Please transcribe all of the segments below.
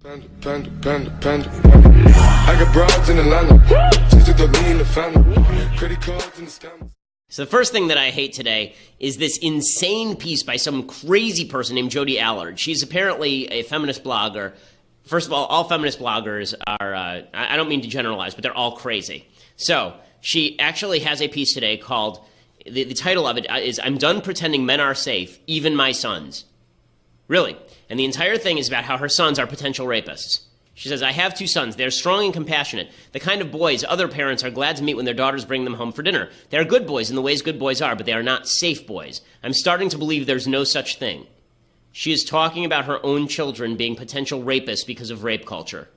I got broads in Atlanta. Just to lean the family. Credit cards and the scammers. So the first thing that I hate today is this insane piece by some crazy person named Jodi Allard. She's apparently a feminist blogger. First of all feminist bloggers are, I don't mean to generalize, but they're all crazy. So she actually has a piece today called, the title of it is, "I'm done pretending men are safe, even my sons." Really. And the entire thing is about how her sons are potential rapists. She says, "I have two sons. They're strong and compassionate, the kind of boys other parents are glad to meet when their daughters bring them home for dinner. They are good boys in the ways good boys are, but they are not safe boys. I'm starting to believe there's no such thing." She is talking about her own children being potential rapists because of rape culture.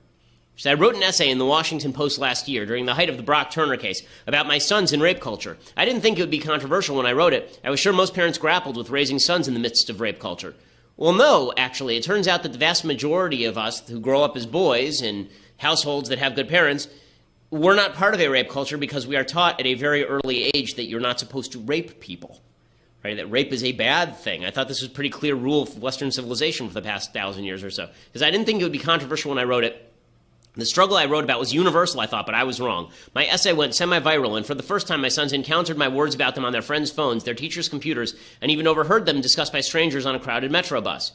She said, "I wrote an essay in the Washington Post last year during the height of the Brock Turner case about my sons in rape culture. I didn't think it would be controversial when I wrote it. I was sure most parents grappled with raising sons in the midst of rape culture." Well, no, actually. It turns out that the vast majority of us who grow up as boys in households that have good parents, we're not part of a rape culture because we are taught at a very early age that you're not supposed to rape people, right? That rape is a bad thing. I thought this was a pretty clear rule of Western civilization for the past 1,000 years or so. Because I didn't think it would be controversial when I wrote it. The struggle I wrote about was universal, I thought, but I was wrong. My essay went semi-viral, and for the first time, my sons encountered my words about them on their friends' phones, their teachers' computers, and even overheard them discussed by strangers on a crowded metro bus.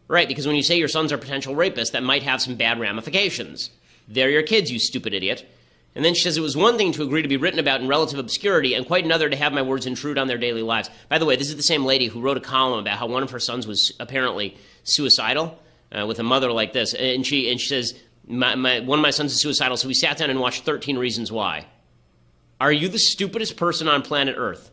Right, because when you say your sons are potential rapists, that might have some bad ramifications. They're your kids, you stupid idiot. And then she says, "It was one thing to agree to be written about in relative obscurity, and quite another to have my words intrude on their daily lives." By the way, this is the same lady who wrote a column about how one of her sons was apparently suicidal, with a mother like this. And she says, one of my sons is suicidal, so we sat down and watched 13 Reasons Why. Are you the stupidest person on planet Earth?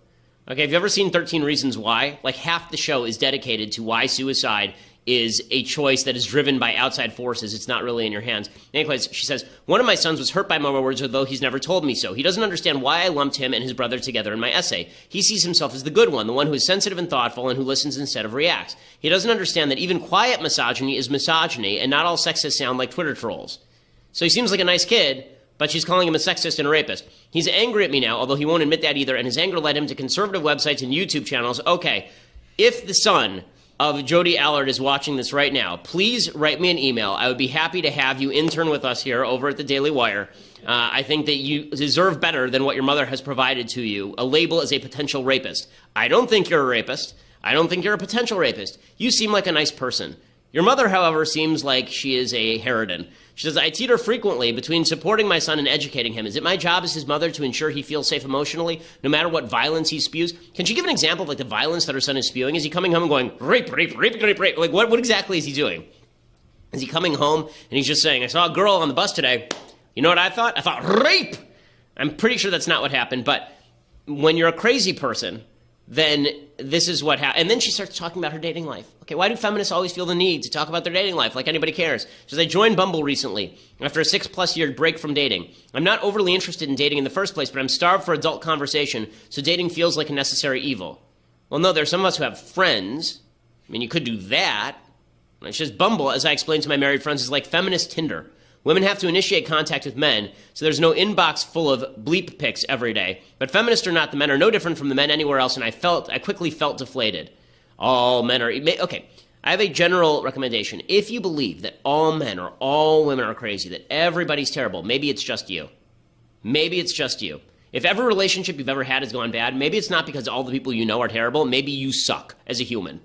Okay, have you ever seen 13 Reasons Why? Like half the show is dedicated to why suicide is a choice that is driven by outside forces. It's not really in your hands. Anyways, she says, "One of my sons was hurt by my words, although he's never told me so. He doesn't understand why I lumped him and his brother together in my essay. He sees himself as the good one, the one who is sensitive and thoughtful and who listens instead of reacts. He doesn't understand that even quiet misogyny is misogyny, and not all sexists sound like Twitter trolls." So he seems like a nice kid, but she's calling him a sexist and a rapist. "He's angry at me now, although he won't admit that either, and his anger led him to conservative websites and YouTube channels." Okay, if the son of Jodi Allard is watching this right now, please write me an email. I would be happy to have you intern with us here over at the Daily Wire. I think that you deserve better than what your mother has provided to you, a label as a potential rapist. I don't think you're a rapist. I don't think you're a potential rapist. You seem like a nice person. Your mother, however, seems like she is a harridan. She says, "I teeter frequently between supporting my son and educating him. Is it my job as his mother to ensure he feels safe emotionally, no matter what violence he spews?" Can she give an example of like the violence that her son is spewing? Is he coming home and going, "Rape, rape, rape, rape, rape"? Like what exactly is he doing? Is he coming home and he's just saying, "I saw a girl on the bus today. You know what I thought? I thought rape." I'm pretty sure that's not what happened, but when you're a crazy person, then this is what happened. And then she starts talking about her dating life. Okay, why do feminists always feel the need to talk about their dating life like anybody cares? She says, "I joined Bumble recently after a 6+ year break from dating. I'm not overly interested in dating in the first place, but I'm starved for adult conversation, so dating feels like a necessary evil." Well, no, there are some of us who have friends. I mean, you could do that. And she says, "Bumble, as I explained to my married friends, is like feminist Tinder. Women have to initiate contact with men, so there's no inbox full of bleep pics every day. But feminists are not. The men are no different from the men anywhere else, and I quickly felt deflated. All men are..." Okay, I have a general recommendation. If you believe that all men or all women are crazy, that everybody's terrible, maybe it's just you. Maybe it's just you. If every relationship you've ever had has gone bad, maybe it's not because all the people you know are terrible. Maybe you suck as a human.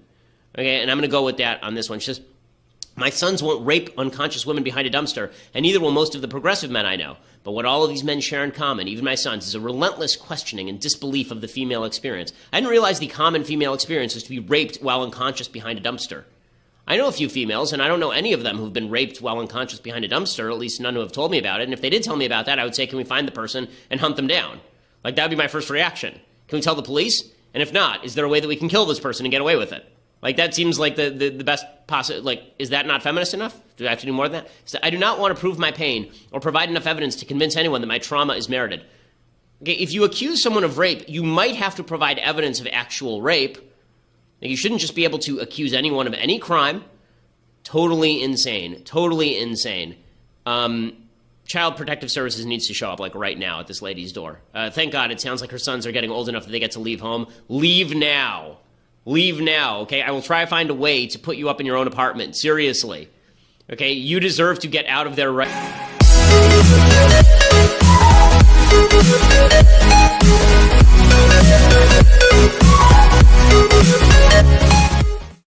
Okay, and I'm going to go with that on this one. She says, "My sons won't rape unconscious women behind a dumpster, and neither will most of the progressive men I know. But what all of these men share in common, even my sons, is a relentless questioning and disbelief of the female experience. I didn't realize the common female experience is to be raped while unconscious behind a dumpster. I know a few females, and I don't know any of them who've been raped while unconscious behind a dumpster, at least none who have told me about it. And if they did tell me about that, I would say, can we find the person and hunt them down? Like, that would be my first reaction. Can we tell the police? And if not, is there a way that we can kill this person and get away with it? Like, that seems like the best possible. Like, is that not feminist enough? Do I have to do more than that? So I do not want to prove my pain or provide enough evidence to convince anyone that my trauma is merited. Okay, if you accuse someone of rape, you might have to provide evidence of actual rape. Like, you shouldn't just be able to accuse anyone of any crime. Totally insane. Totally insane. Child Protective Services needs to show up, like, right now at this lady's door. Thank God it sounds like her sons are getting old enough that they get to leave home. Leave now. Leave now, okay? I will try to find a way to put you up in your own apartment. Seriously. Okay, you deserve to get out of there right